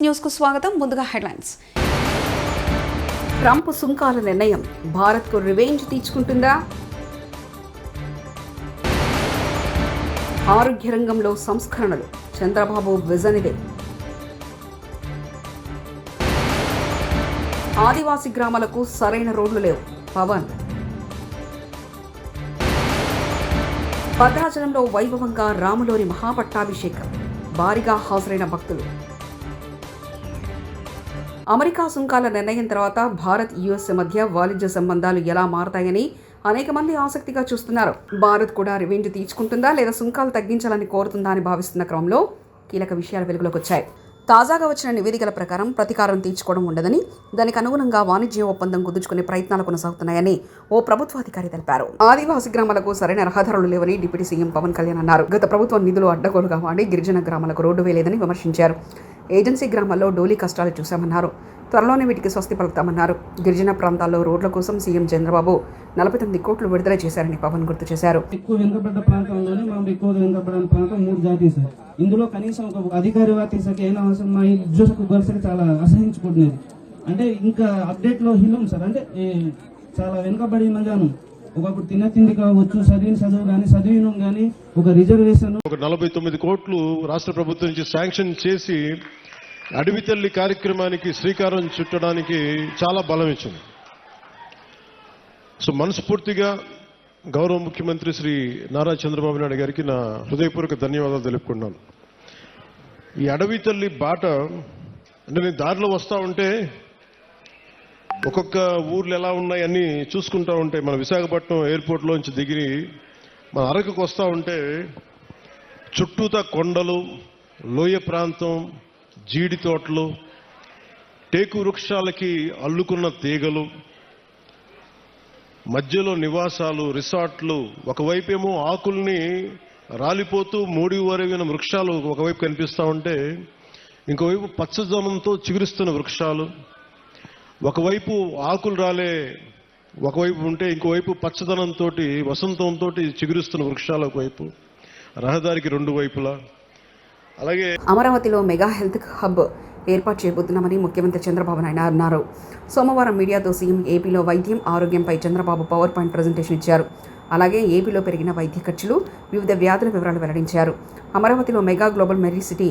News కు స్వాగతం. ముందుగా హెడ్లైన్స్. ట్రంప్ సుంకాల నిర్ణయం భారత్ కు రివెంజ్ తీర్చుకుంటుందా? ఆరోగ్య రంగంలో సంస్కరణలు చంద్రబాబు విజన్ ఇదే. ఆదివాసీ గ్రామాలకు సరైన రోడ్లు లేవు పవన్. భద్రాచలంలో వైభవంగా రాములోని మహాపట్టాభిషేకం, భారీగా హాజరైన భక్తులు. అమెరికా సుంకాల నిర్ణయం తర్వాత భారత్ యుఎస్ మధ్య వాణిజ్య సంబంధాలు ఎలా మారతాయని అనేక మంది ఆసక్తిగా చూస్తున్నారు. భారత్ కూడా రివెంజ్ తీర్చుకుంటుందా లేదా సుంకాలు తగ్గించాలని కోరుతుందా అని భావిస్తున్న క్రమంలో కీలక విషయాలు వెలుగులోకి వచ్చాయి. తాజాగా వచ్చిన నివేదికల ప్రకారం ప్రతీకారం తీర్చుకోవడం ఉండదని, దానికి అనుగుణంగా వాణిజ్య ఒప్పందం కుదుర్చుకునే ప్రయత్నాలు కొనసాగుతున్నాయని ఓ ప్రభుత్వాధికారి తెలిపారు. ఆదివాసీ గ్రామాలకు సరైన రహదారులు లేవని డిప్యూటీ సీఎం పవన్ కళ్యాణ్ అన్నారు. గత ప్రభుత్వం నిధులు అడ్డగోలుగా వాడి గిరిజన గ్రామాలకు రోడ్డు వేయలేదని విమర్శించారు. ఏజెన్సీ గ్రామాల్లో డోలీ కష్టాలు చూశామన్నారు. త్వరలోనే వీటికి స్వస్తి పలుకుతామన్నారు. గిరిజన ప్రాంతాల్లో రోడ్ల కోసం సీఎం చంద్రబాబు 49 కోట్లు విడుదల చేశారని పవన్ గుర్తు చేశారు. ఎక్కువ వెనుకబడ్డ ప్రాంతంలోనే మనం ఎక్కువ వెనుకబడిన ప్రాంతం 3 జాతీయ సార్. ఇందులో కనీసం ఒక అధికారి వాతీసకి అయినా అవసరం మా ఉద్యోగకు వరుసకి చాలా అసహించుకుంటున్నది. అంటే ఇంకా అప్డేట్ లో హిల్లం సార్. అంటే చాలా వెనుకబడిన గాను ఒకప్పుడు తిండి కావచ్చు, చదువు కానీ చదివినం కానీ ఒక రిజర్వేషన్. ఒక 49 కోట్లు రాష్ట్ర ప్రభుత్వం నుంచి శాంక్షన్ చేసి అడవి తల్లి కార్యక్రమానికి శ్రీకారం చుట్టడానికి చాలా బలం ఇచ్చింది. సో మనస్ఫూర్తిగా గౌరవ ముఖ్యమంత్రి శ్రీ నారా చంద్రబాబు నాయుడు గారికి నా హృదయపూర్వక ధన్యవాదాలు తెలుపుకున్నాను. ఈ అడవి తల్లి బాట అంటే నేను దారిలో వస్తూ ఉంటే ఒక్కొక్క ఊర్లు ఎలా ఉన్నాయని చూసుకుంటూ ఉంటే మన విశాఖపట్నం ఎయిర్పోర్ట్లోంచి దిగి మన అరకుకు వస్తూ ఉంటే చుట్టూతా కొండలు, లోయ ప్రాంతం, జీడి తోటలు, టేకు వృక్షాలకి అల్లుకున్న తీగలు, మధ్యలో నివాసాలు, రిసార్ట్లు, ఒకవైపేమో ఆకుల్ని రాలిపోతూ మూడి వరిగిన వృక్షాలు ఒకవైపు కనిపిస్తూ ఉంటే ఇంకోవైపు పచ్చదనంతో చిగురిస్తున్న వృక్షాలు, ఒకవైపు ఆకులు రాలే ఒకవైపు ఉంటే ఇంకోవైపు పచ్చదనంతో వసంతంతో చిగురిస్తున్న వృక్షాలు ఒకవైపు, రహదారికి 2 వైపులా. అలాగే అమరావతిలో మెగా హెల్త్ హబ్ ఏర్పాటు చేయబోతున్నామని ముఖ్యమంత్రి చంద్రబాబు నాయుడు అన్నారు. సోమవారం మీడియాతో సీఎం ఏపీలో వైద్యం, ఆరోగ్యంపై చంద్రబాబు పవర్ పాయింట్ ప్రజెంటేషన్ ఇచ్చారు. అలాగే ఏపీలో పెరిగిన వైద్య ఖర్చులు, వివిధ వ్యాధుల వివరాలు వెల్లడించారు. అమరావతిలో మెగా గ్లోబల్ మెడిసిటీ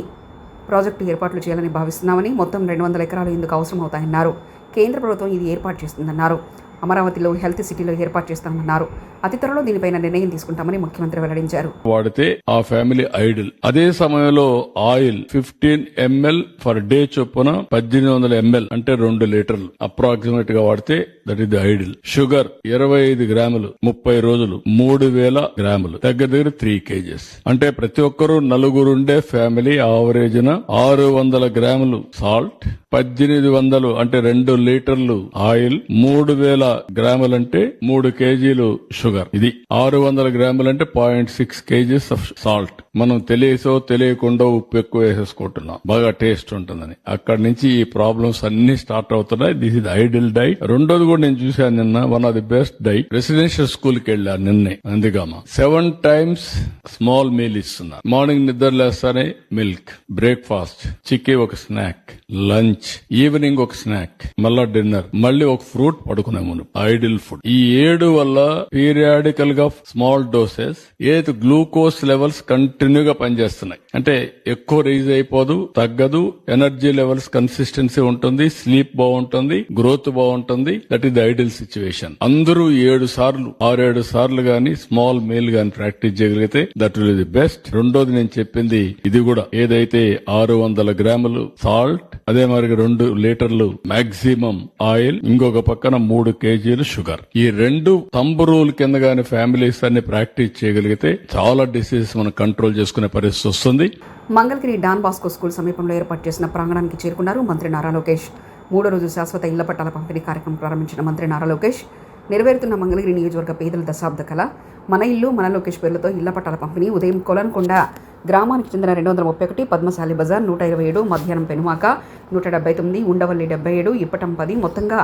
ప్రాజెక్టు ఏర్పాట్లు చేయాలని భావిస్తున్నామని, మొత్తం 200 ఎకరాలు ఇందుకు అవసరం అవుతాయన్నారు. కేంద్ర ప్రభుత్వం ఇది ఏర్పాటు చేస్తుందన్నారు. అమరావతిలో హెల్త్ సిటీలో ఏర్పాటు చేస్తామన్నారు. అతి త్వరలో దీనిపైన నిర్ణయం తీసుకుంటామని ముఖ్యమంత్రి వెల్లడించారు. వాడితే ఆ ఫ్యామిలీ ఐడిల్. అదే సమయంలో ఆయిల్ 15 ml ఫర్ డే చొప్పున 1800 ml అంటే 2 లీటర్లు అప్రాక్సిమేట్ గా వాడితే that is the ideal. Sugar 25 గ్రాములు 30 రోజులు 3000 గ్రాములు, దగ్గర 3 kgs. అంటే ప్రతి ఒక్కరూ నలుగురుండే ఫ్యామిలీ యావరేజ్ 600 గ్రాములు సాల్ట్, 1800 అంటే 2 లీటర్లు ఆయిల్, 3000 గ్రాములు అంటే 3 కేజీలు షుగర్. ఇది 600 గ్రాములు అంటే 0.6 kgs ఆఫ్ సాల్ట్. మనం తెలియసో తెలియకుండా ఉప్పు ఎక్కువ వేసేసుకుంటున్నాం, బాగా టేస్ట్ ఉంటుందని. అక్కడి నుంచి ఈ ప్రాబ్లమ్స్ అన్ని స్టార్ట్ అవుతున్నాయి. This is ideal diet. రెండోది కూడా నేను చూశాను నిన్న, one of the best diet. Residential school కి వెళ్ళాను నిన్నే అందుకమ్మా. 7 times స్మాల్ మీల్ ఇస్తున్నారు. మార్నింగ్ నిద్ర లేస్తానే మిల్క్, బ్రేక్ఫాస్ట్, చిక్కీ ఒక స్నాక్, లంచ్, ఈవినింగ్ ఒక స్నాక్, మళ్ళా డిన్నర్, మళ్ళీ ఒక ఫ్రూట్ పడుకునే ముందు. Ideal food. ఈ 7 వల్ల పీరియాడికల్ గా స్మాల్ డోసెస్ ఏది గ్లూకోజ్ లెవెల్స్ కంటిన్యూగా పనిచేస్తున్నాయి. అంటే ఎక్కువ రైజ్ అయిపోదు, తగ్గదు, ఎనర్జీ లెవెల్స్ కన్సిస్టెన్సీ ఉంటుంది, స్లీప్ బాగుంటుంది, గ్రోత్ బాగుంటుంది. That is the ideal situation. అందరూ 7 సార్లు 6-7 సార్లు గాని స్మాల్ మీల్ గాని ప్రాక్టీస్ చేయగలిగితే దట్ విల్ ది బెస్ట్. రెండోది నేను చెప్పింది ఇది కూడా, ఏదైతే 600 గ్రాములు సాల్ట్, అదే మరి 2 లీటర్లు మాక్సిమం ఆయిల్, ఇంకొక పక్కన 3 కేజీలు షుగర్. ఈ 2 తంబు రూల్ కింద గాని ఫ్యామిలీస్ అన్ని ప్రాక్టీస్ చేయగలిగితే చాలా డిసీజెస్ మనం కంట్రోల్ చేసుకునే పరిస్థితి వస్తుంది. మంగళగిరి డాన్ బాస్కో స్కూల్ సమీపంలో ఏర్పాటు చేసిన ప్రాంగణానికి చేరుకున్నారు మంత్రి నారా లోకేష్. 3వ రోజు శాశ్వత ఇళ్ల పట్టాల పంపిణీ కార్యక్రమం ప్రారంభించిన మంత్రి నారా లోకేష్ నెరవేరుతున్న మంగళగిరి నియోజకవర్గ పేదల దశాబ్ద కళ మన ఇల్లు మన లోకేష్ పేర్లతో ఇళ్ల పట్టాల పంపిణీ ఉదయం కొలన్కొండ గ్రామానికి చెందిన 231, పద్మశాలి బజార్ 127, మధ్యాహ్నం పెనుమాక 179, ఉండవల్లి 77, ఇప్పటం 10, మొత్తంగా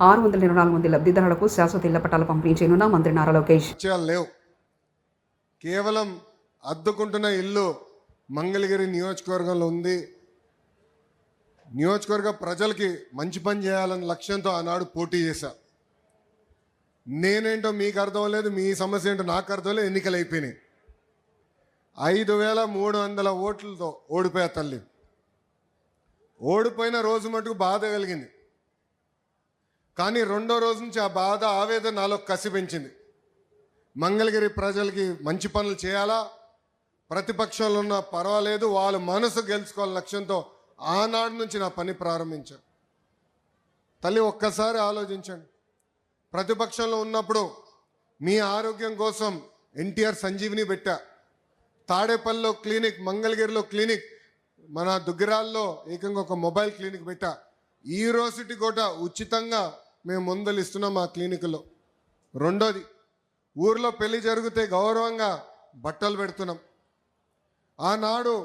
624 మంది లబ్ధిదారులకు శాశ్వత ఇళ్ల పట్టాల పంపిణీ చేయనున్న మంత్రి నారా లోకేష్. కేవలం అద్దుకుంటున్న ఇల్లు మంగళగిరి నియోజకవర్గంలో ఉంది. నియోజకవర్గ ప్రజలకి మంచి పని చేయాలన్న లక్ష్యంతో ఆనాడు పోటీ చేశా. నేనేంటో మీకు అర్థం లేదు, మీ సమస్య ఏంటో నాకు అర్థం లేదు. ఎన్నికలు అయిపోయినాయి. 5,300 ఓట్లతో ఓడిపోయా తల్లి. ఓడిపోయిన రోజు మటుకు బాధ కలిగింది. కానీ రెండో రోజు నుంచి ఆ బాధ, ఆవేదన నాలో కసి పెంచింది. మంగళగిరి ప్రజలకి మంచి పనులు చేయాలా, ప్రతిపక్షంలో ఉన్న పర్వాలేదు, వాళ్ళ మనసు గెలుచుకోవాలని లక్ష్యంతో ఆనాడు నుంచి నా పని ప్రారంభించాను. తల్లి ఒక్కసారి ఆలోచించండి. ప్రతిపక్షంలో ఉన్నప్పుడు మీ ఆరోగ్యం కోసం ఎన్టీఆర్ సంజీవిని పెట్టా, తాడేపల్లిలో క్లినిక్, మంగళగిరిలో క్లినిక్, మన దుగ్గిరాల్లో ఏకంగా ఒక మొబైల్ క్లినిక్ పెట్టా. ఈ రోజుటి కూడా ఉచితంగా మేము మందులు ఇస్తున్నాం మా క్లినిక్లో. రెండోది, ఊర్లో పెళ్లి జరిగితే గౌరవంగా బట్టలు పెడుతున్నాం. ఆనాడు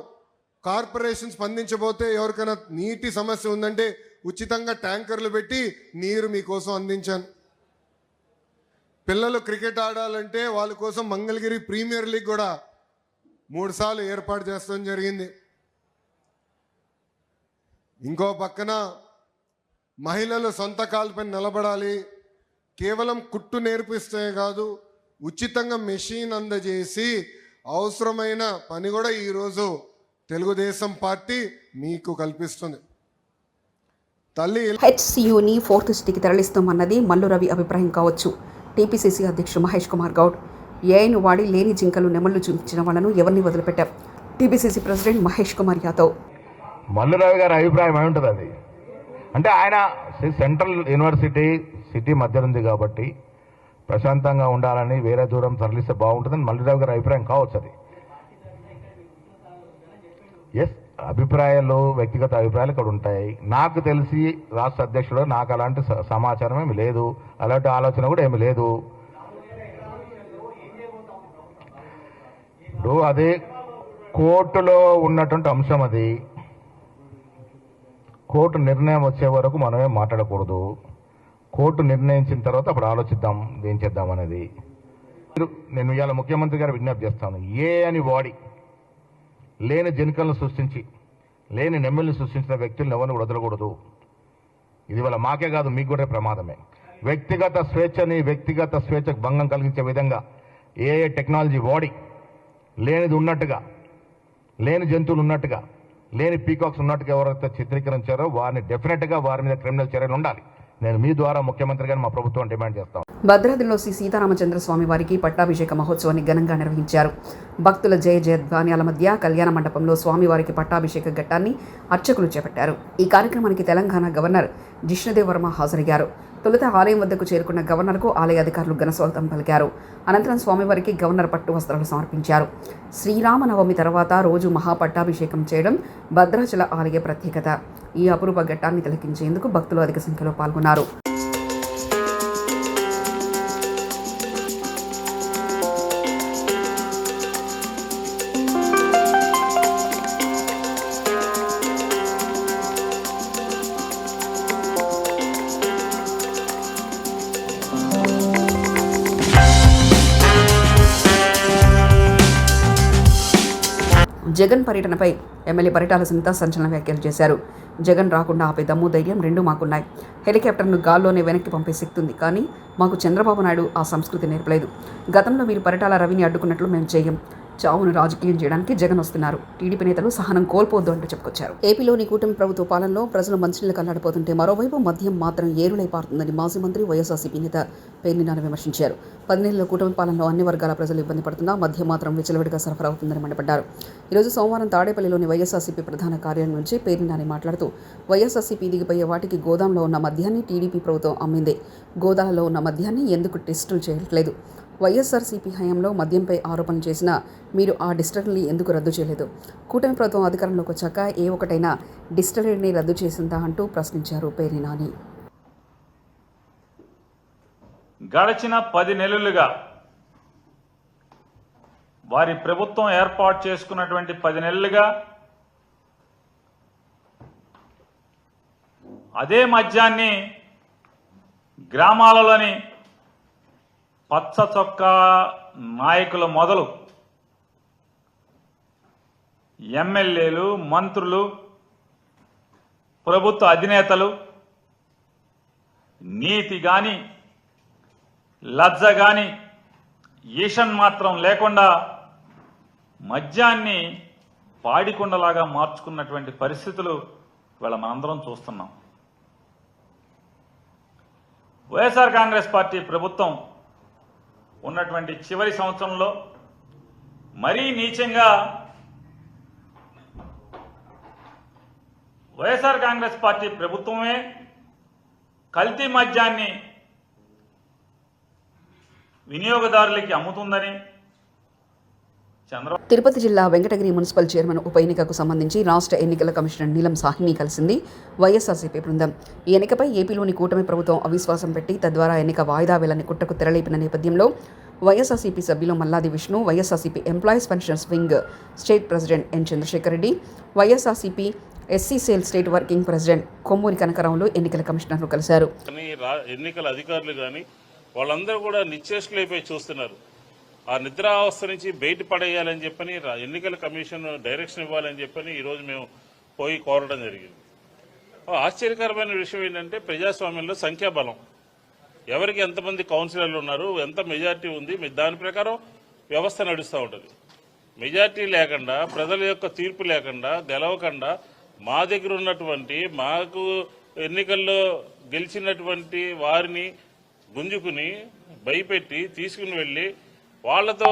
కార్పొరేషన్ స్పందించబోతే ఎవరికైనా నీటి సమస్య ఉందంటే ఉచితంగా ట్యాంకర్లు పెట్టి నీరు మీకోసం అందించాను. పిల్లలు క్రికెట్ ఆడాలంటే వాళ్ళ కోసం మంగళగిరి ప్రీమియర్ లీగ్ కూడా 3 సార్లు ఏర్పాటు చేస్తాం జరిగింది. ఇంకో పక్కన మహిళలు సొంత కాళ్ళపై నిలబడాలి, కేవలం కుట్టు నేర్పిస్తే కాదు, ఉచితంగా మెషిన్ అందజేసి అవసరమైన పని కూడా ఈరోజు తెలుగుదేశం పార్టీ మీకు కల్పిస్తుంది. తల్లి హెచ్సియుని 4th సిటీకి తరలిస్తామన్నది మల్లు రవి అభిప్రాయం కావచ్చు. టీపీసీసీ అధ్యక్షుడు మహేష్ కుమార్ గౌడ్ ఏఐను వాడి లేని జింకలు నెమళ్లు చూపించిన వాళ్ళను ఎవరిని వదిలిపెట్టారు. TPCC president Mahesh Kumar Yadav. మల్లు రవి గారి అభిప్రాయం ఏముంటుంది? అది అంటే ఆయన సెంట్రల్ యూనివర్సిటీ సిటీ మధ్య ఉంది కాబట్టి ప్రశాంతంగా ఉండాలని వేరే దూరం తరలిస్తే బాగుంటుందని మల్లు రవి గారి అభిప్రాయం కావచ్చు. అది ఎస్, అభిప్రాయాలు, వ్యక్తిగత అభిప్రాయాలు ఇక్కడ ఉంటాయి. నాకు తెలిసి రాష్ట్ర అధ్యక్షుడు నాకు అలాంటి సమాచారం ఏమి లేదు, అలాంటి ఆలోచన కూడా ఏమి లేదు. ఇప్పుడు అది కోర్టులో ఉన్నటువంటి అంశం. అది కోర్టు నిర్ణయం వచ్చే వరకు మనమే మాట్లాడకూడదు. కోర్టు నిర్ణయించిన తర్వాత అప్పుడు ఆలోచిద్దాం ఏం చేద్దాం అనేది. నేను ఇవాళ ముఖ్యమంత్రి గారు విజ్ఞప్తి చేస్తాను, ఏ అని వాడి లేని జనికలను సృష్టించి లేని నెమ్మల్ని సృష్టించిన వ్యక్తులను ఎవరిని వదలకూడదు. ఇది వల్ల మాకే కాదు, మీకు కూడా ప్రమాదమే. వ్యక్తిగత స్వేచ్ఛకు భంగం కలిగించే విధంగా ఏ టెక్నాలజీ వాడి లేనిది ఉన్నట్టుగా, లేని జంతువులు ఉన్నట్టుగా, లేని పీకాక్స్ ఉన్నట్టుగా ఎవరైతే చిత్రీకరించారో వారిని డెఫినెట్గా వారి మీద క్రిమినల్ చర్యలు ఉండాలి. నేను మీ ద్వారా ముఖ్యమంత్రి గారిని మా ప్రభుత్వం డిమాండ్ చేస్తాం. భద్రాద్రిలో శ్రీ సీతారామచంద్ర స్వామి వారికి పట్టాభిషేక మహోత్సవాన్ని ఘనంగా నిర్వహించారు. భక్తుల జయ జయధ్వానాల మధ్య కళ్యాణ మండపంలో స్వామివారికి పట్టాభిషేక ఘట్టాన్ని అర్చకులు చేపట్టారు. ఈ కార్యక్రమానికి తెలంగాణ గవర్నర్ జిష్ణుదేవ్ వర్మ హాజరయ్యారు. తొలుత ఆలయం వద్దకు చేరుకున్న గవర్నర్కు ఆలయ అధికారులు ఘనస్వాగతం పలికారు. అనంతరం స్వామివారికి గవర్నర్ పట్టు వస్త్రాలు సమర్పించారు. శ్రీరామనవమి తర్వాత రోజు మహాపట్టాభిషేకం చేయడం భద్రాచల ఆలయ ప్రత్యేకత. ఈ అపురూప ఘట్టాన్ని తిలకించేందుకు భక్తులు అధిక సంఖ్యలో పాల్గొన్నారు. జగన్ పర్యటనపై ఎమ్మెల్యే పరిటాల సునీత సంచలన వ్యాఖ్యలు చేశారు. జగన్ రాకుండా ఆపే దమ్ము, ధైర్యం రెండూ మాకున్నాయి. హెలికాప్టర్ను గాల్లోనే వెనక్కి పంపే శక్తి ఉంది, కానీ మాకు చంద్రబాబు నాయుడు ఆ సంస్కృతి నేర్పలేదు. గతంలో మీరు పరిటాల రవిని అడ్డుకున్నట్లు మేము చేయం. చావును రాజకీయం చేయడానికి జగన్ వస్తున్నారు. టీడీపీ నేతలు సహనం కోల్పోద్దు అంటూ చెప్పుకొచ్చారు. ఏపీలోని కూటమి ప్రభుత్వ పాలనలో ప్రజలు మంచినీళ్ళు కల్లాడిపోతుంటే మరోవైపు మద్యం మాత్రం ఏరులై పారుతుందని మాజీ మంత్రి వైఎస్ఆర్సీపీ నేత పేర్ని నాని విమర్శించారు. 10 నెలల కూటమి పాలనలో అన్ని వర్గాల ప్రజలు ఇబ్బంది పడుతున్నా మద్యం మాత్రం విచ్చలవిడిగా సరఫరా అవుతుందని మండిపడ్డారు. ఈరోజు సోమవారం తాడేపల్లిలోని వైఎస్ఆర్సీపీ ప్రధాన కార్యాలయం నుంచి పేర్ని నాని మాట్లాడుతూ వైఎస్ఆర్సీపీ దిగిపోయే వాటికి గోదాంలో ఉన్న మద్యాన్ని టీడీపీ ప్రభుత్వం అమ్మిందే. గోదాంలో ఉన్న మద్యాన్ని ఎందుకు టెస్టులు చేయట్లేదు? వైఎస్ఆర్సీపీ హయాంలో మద్యంపై ఆరోపణలు చేసినా మీరు ఆ డిస్టిలరీని ఎందుకు రద్దు చేయలేదు? కూటమి ప్రభుత్వం అధికారంలోకి వచ్చాక ఏ ఒక్కటైనా డిస్టిలరీని రద్దు చేసిందా అంటూ ప్రశ్నించారు పేర్ని నాని. గడిచిన 10 నెలలుగా వారి ప్రభుత్వం ఏర్పాటు చేసుకున్నటువంటి 10 నెలలుగా అదే మద్యాన్ని గ్రామాలలోని పచ్చ చొక్కా నాయకుల మొదలు ఎమ్మెల్యేలు, మంత్రులు ప్రభుత్వ అధినేతలు నీతి కానీ లజ్జ కానీ ఈషన్ మాత్రం లేకుండా మద్యాన్ని పాడికొండలాగా మార్చుకున్నటువంటి పరిస్థితులు ఇవాళ మనందరం చూస్తున్నాం. వైఎస్ఆర్ కాంగ్రెస్ పార్టీ ప్రభుత్వం ఉన్నటువంటి చివరి సంవత్సరంలో మరీ నీచంగా వైఎస్ఆర్ కాంగ్రెస్ పార్టీ ప్రభుత్వమే కల్తీ మద్యాన్ని వినియోగదారులకి అమ్ముతుందని తిరుపతి జిల్లా వెంకటగిరి మున్సిపల్ చైర్మన్ ఉప ఎన్నికకు సంబంధించి రాష్ట్ర ఎన్నికల కమిషనర్ నీలం సాహ్ని కలిసింది వైఎస్ఆర్సీపీ బృందం. ఈ ఎన్నికపై ఏపీలోని కూటమి ప్రభుత్వం అవిశ్వాసం పెట్టి తద్వారా ఎన్నిక వాయిదా వేలని కుట్రకు తెరలేపిన నేపథ్యంలో వైఎస్ఆర్సీపీ సభ్యులు Malladi Vishnu, YSRCP employees pensions wing state president N Chandrashekar Reddy, YSRCP SC cell state working president Kommuri కనకరావులు ఎన్నికల కమిషనర్ను కలిశారు. ఎన్నికల అధికారులు కానీ వాళ్ళందరూ కూడా నిశ్చేష్టులైపోయి చూస్తున్నారు. ఆ నిద్రావస్థ నుంచి బయటపడేయాలని చెప్పని ఎన్నికల కమిషన్ డైరెక్షన్ ఇవ్వాలని చెప్పని ఈరోజు మేము పోయి కోరడం జరిగింది. ఆశ్చర్యకరమైన విషయం ఏంటంటే ప్రజాస్వామ్యంలో సంఖ్యాబలం, ఎవరికి ఎంతమంది కౌన్సిలర్లు ఉన్నారు, ఎంత మెజార్టీ ఉంది, దాని ప్రకారం వ్యవస్థ నడుస్తూ ఉంటుంది. మెజార్టీ లేకుండా, ప్రజల యొక్క తీర్పు లేకుండా, గెలవకుండా మా దగ్గర ఉన్నటువంటి మాకు ఎన్నికల్లో గెలిచినటువంటి వారిని గుంజుకుని భయపెట్టి తీసుకుని వెళ్ళి వాళ్లతో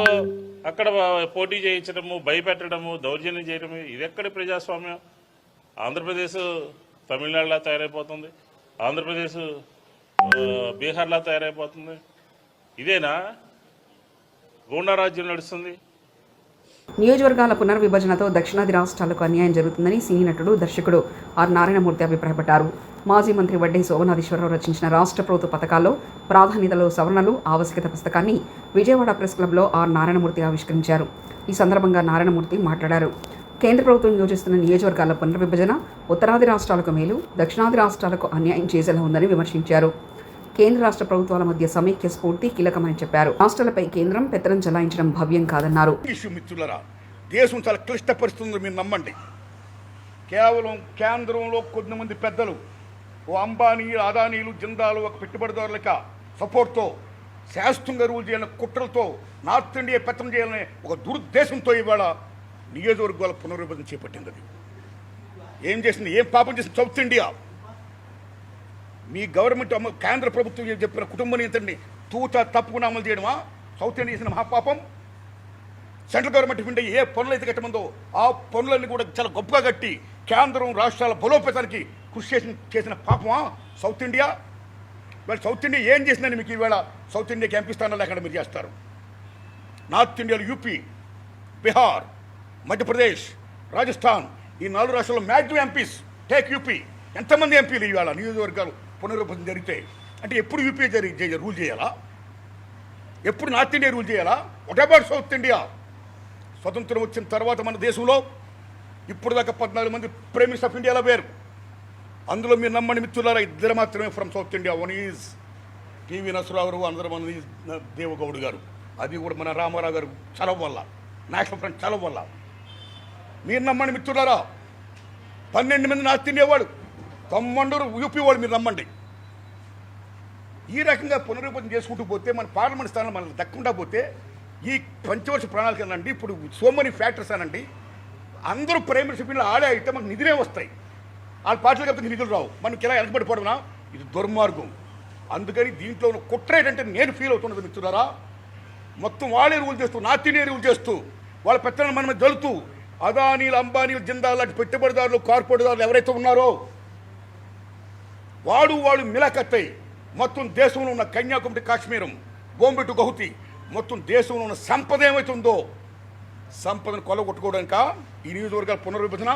అక్కడ పోటీ చేయించడము, భయపెట్టడము, దౌర్జన్యం చేయడము, ఇది ఎక్కడి ప్రజాస్వామ్యం? ఆంధ్రప్రదేశ్ తమిళనాడులా తయారైపోతుంది, ఆంధ్రప్రదేశ్ బీహార్లా తయారైపోతుంది. ఇదేనా గూండా రాజ్యం నడుస్తుంది? నియోజకవర్గాల పునర్విభజనతో దక్షిణాది రాష్ట్రాలకు అన్యాయం జరుగుతుందని సినీ నటుడు, దర్శకుడు ఆర్ నారాయణమూర్తి అభిప్రాయపడ్డారు. మాజీ మంత్రి వడ్డే సోమనాథేశ్వరరావు రచించిన రాష్ట్ర ప్రభుత్వ పథకాల్లో ప్రాధాన్యతలో సవరణలు ఆవశ్యకత పుస్తకాన్ని విజయవాడ ప్రెస్ క్లబ్లో ఆర్ నారాయణమూర్తి ఆవిష్కరించారు. ఈ సందర్భంగా నారాయణమూర్తి మాట్లాడారు. కేంద్ర ప్రభుత్వం యోచిస్తున్న నియోజకవర్గాల పునర్విభజన ఉత్తరాది రాష్ట్రాలకు మేలు, దక్షిణాది రాష్ట్రాలకు అన్యాయం చేసేలా ఉందని విమర్శించారు. కేంద్ర రాష్ట్ర ప్రభుత్వాల మధ్య సమైక్య స్ఫూర్తి కీలకమని చెప్పారు. రాష్ట్రాలపై కేంద్రం పెత్తనం చెలాయించడం భవ్యం కాదన్నారు. దేశం చాలా క్లిష్ట పరిస్థితులు మీరు నమ్మండి. కేవలం కేంద్రంలో కొద్దిమంది పెద్దలు, ఓ అంబానీ, అదానీలు, జిందాలు, ఒక పెట్టుబడిదారులక సపోర్ట్తో శాస్త్రంగా రూల్ చేయాలని కుట్రలతో నార్త్ ఇండియా పెత్తనం చేయాలనే ఒక దురుద్దేశంతో ఇవాళ నియోజకవర్గాల పునర్విభజన చేపట్టింది. అది ఏం చేసింది? ఏం పాపం చేసింది? సౌత్ ఇండియా మీ గవర్నమెంట్ కేంద్ర ప్రభుత్వం చెప్పిన కుటుంబ నియంత్రణని తూచా తప్పకుండా అమలు చేయడమా సౌత్ ఇండియా చేసిన మహాపాపం? సెంట్రల్ గవర్నమెంట్ ఇండియా ఏ పనులు అయితే కట్టమందో ఆ పనులన్నీ కూడా చాలా గొప్పగా కట్టి కేంద్రం రాష్ట్రాల బలోపేతానికి కృషి చేసిన పాపమా సౌత్ ఇండియా? ఇవాళ సౌత్ ఇండియా ఏం చేసిందని మీకు ఈవేళ సౌత్ ఇండియాకి ఎంపీ స్థానాలు లేకుండా మీరు చేస్తారు. నార్త్ ఇండియాలో యూపీ, బీహార్, మధ్యప్రదేశ్, రాజస్థాన్, ఈ 4 రాష్ట్రాల్లో మ్యాక్సిమం ఎంపీస్. టేక్ యూపీ, ఎంతమంది ఎంపీలు ఇవాళ నియోజకవర్గాలు పునర్విభజన జరిగితే? అంటే ఎప్పుడు యూపీ రూల్ చేయాలా? ఎప్పుడు నార్త్ ఇండియా రూల్ చేయాలా? What about south India? స్వతంత్రం వచ్చిన తర్వాత మన దేశంలో ఇప్పుడు దాకా 14 మంది ప్రైమ్ మినిస్టర్ ఆఫ్ ఇండియాలో వేరు. అందులో మీరు నమ్మని మిత్రులారా 2 మాత్రమే from south India. One is PV Narasimha, అందరూ మన దేవగౌడ్ గారు. అది కూడా మన రామారావు గారు చలవ వల్ల, నేషనల్ ఫ్రంట్ చలవ వల్ల. మీరు నమ్మని మిత్రులారా 12 మంది నార్త్ ఇండియా వాడు, 90 యూపీ వాడు. మీరు నమ్మండి. ఈ రకంగా పునరుద్ధరణ చేసుకుంటూ పోతే మన పార్లమెంట్ స్థానాలు మనకు దక్కకుండా పోతే ఈ పంచవర్ష ప్రణాళిక అనండి, ఇప్పుడు సో మెనీ ఫ్యాక్టర్స్ అనండి, అందరూ ప్రైమ్ మినిస్టర్ ఆడే అయితే మనకు నిధులే వస్తాయి. వాళ్ళ పార్టీలు కాబట్టి నిధులు రావు. మనకి ఇలా వెనకబడిపోవడం ఇది దుర్మార్గం. అందుకని దీంట్లో కుట్ర ఏంటంటే నేను ఫీల్ అవుతున్నది మిత్రులారా, మొత్తం వాళ్ళే రూల్ చేస్తూ, నార్త్ ఇండియా రూల్ చేస్తూ, వాళ్ళ పెత్తనం మన మీద జలుతూ, అదానీలు, అంబానీలు, జిందాల్ లాంటి పెట్టుబడిదారులు, కార్పొరేట్దారులు ఎవరైతే ఉన్నారో వాళ్ళు మిలాఖత్తై మొత్తం దేశంలో ఉన్న కన్యాకుమారి, కాశ్మీరం, బొంబే టు గౌహతి, మొత్తం దేశంలో ఉన్న సంపద ఏమైతుందో సంపదను కొల్లగొట్టుకోవడానిక ఈ నియోజకవర్గాల పునర్విభజన.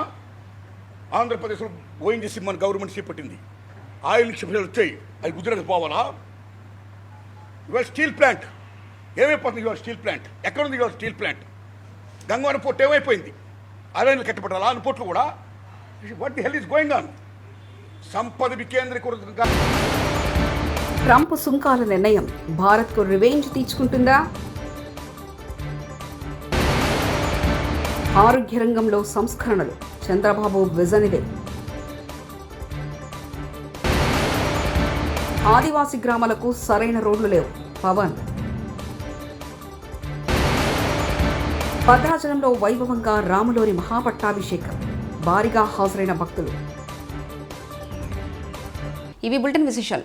ఆంధ్రప్రదేశ్లో ఓఎన్జీసీ మన గవర్నమెంట్ చేపట్టింది. ఆయిల్ షిప్లు వచ్చాయి, అవి గుజరాత్ పోవాలా? ఇవాళ స్టీల్ ప్లాంట్ ఏమైపోతుంది? ఇవాళ స్టీల్ ప్లాంట్ ఎక్కడుంది? ఇవాళ స్టీల్ ప్లాంట్ గంగవరం పోర్ట్ ఏమైపోయింది? అదైనా కట్టబడాలా? అన్ని పోర్ట్లు కూడా. What the hell is going on? సంపద వికేంద్రీకృతంగా. ట్రంప్ సుంకాల నిర్ణయం భారత్కు రివెంజ్ తీర్చుకుంటుందా? ఆరోగ్య రంగంలో సంస్కరణలు చంద్రబాబు విజన్ ఇదే. ఆదివాసీ గ్రామాలకు సరైన రోడ్లు లేవు పవన్. భద్రాచలంలో వైభవంగా రాములోరి మహాపట్టాభిషేకం, భారీగా హాజరైన భక్తులు. ఇవి బులెటిన్ విశేషాలు.